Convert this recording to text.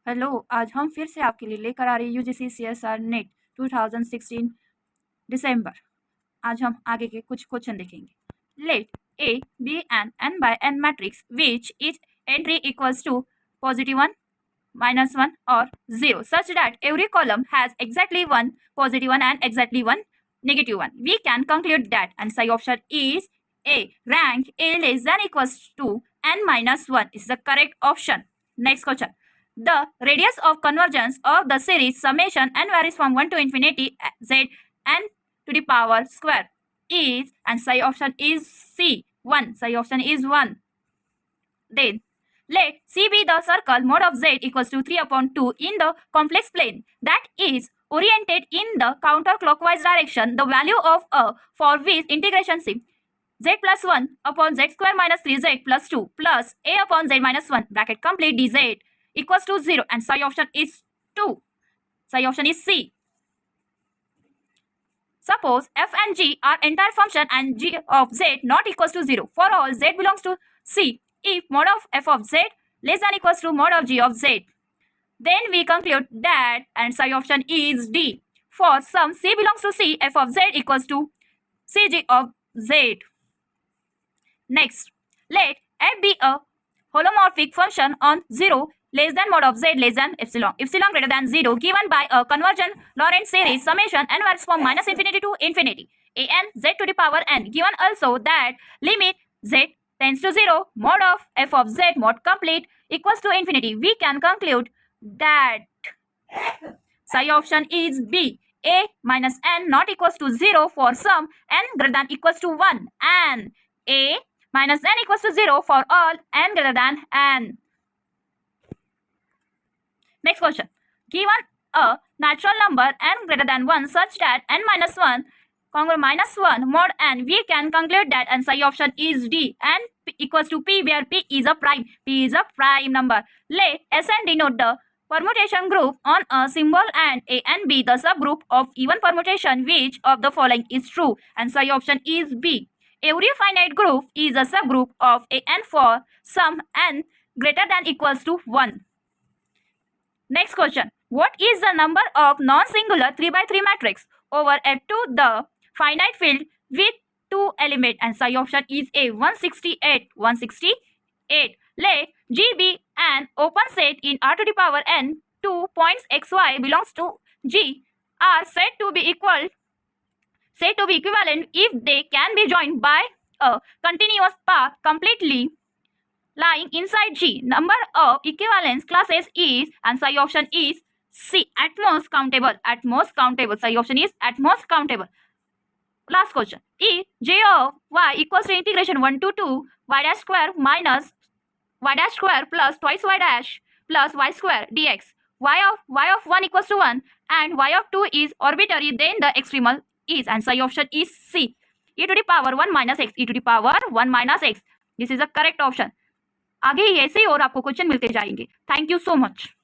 Hello, आज हम फिर से आपके लिए लेकर आ रहे हैं यूजीसी सीएसआर नेट 2016 दिसंबर। आज हम आगे के कुछ क्वेश्चन देखेंगे। Let A be an n by n matrix which each entry equals to +1, -1 or 0 such that every column has exactly one +1 and exactly one -1. We can conclude that answer option is A. Rank A less than equals to n-1 is the correct option. Next question. The radius of convergence of the series summation n varies from 1 to infinity z n to the power square is, and psi option is C, 1. Psi option is 1. Then let C be the circle mod of z equals to 3/2 in the complex plane that is oriented in the counterclockwise direction. The value of a for which integration C z plus 1 upon z square minus 3z plus 2 plus a upon z minus 1 bracket complete dz equals to 0, and psi option is 2. Psi option is C. Suppose f and g are entire function and g of z not equals to 0 for all z belongs to C if mod of f of z less than equals to mod of g of z. Then we conclude that, and psi option is D. For some C belongs to C, f of z equals to Cg of z. Next, let f be a holomorphic function on 0 less than mod of z less than epsilon greater than 0 given by a convergent Lorentz series summation n varies from -infinity to infinity a n z to the power n, given also that limit z tends to 0 mod of f of z mod complete equals to infinity. We can conclude that psi option is B. A minus n not equals to 0 for some n greater than equals to 1 and A minus n equals to 0 for all n greater than n. Next question. Given a natural number n greater than 1 such that n minus 1 minus 1 mod n, we can conclude that answer option is D and P equals to P, where P is a prime. P is a prime number. Let Sn denote the permutation group on a symbol and A and B the subgroup of even permutation. Which of the following is true? Answer option is B. Every finite group is a subgroup of A n for some n greater than equals to 1. Next question. What is the number of non-singular 3x3 matrix over F2 the finite field with 2 elements? And psi option is A, 168. 168. Let G be an open set in R to the power n. 2 points xy belongs to G are said to be equivalent if they can be joined by a continuous path completely lying inside G. Number of equivalence classes is, and psi option is C, at most countable. At most countable. Psi option is at most countable. Last question. If J of y equals to integration 1 to 2 y dash square minus y dash square plus twice y dash plus y square dx, y of 1 equals to 1 and y of 2 is arbitrary, then the extremal is, and psi option is C, e to the power 1 minus x. E to the power 1 minus x. This is the correct option. आगे ऐसे ही और आपको question मिलते जाएंगे. Thank you so much.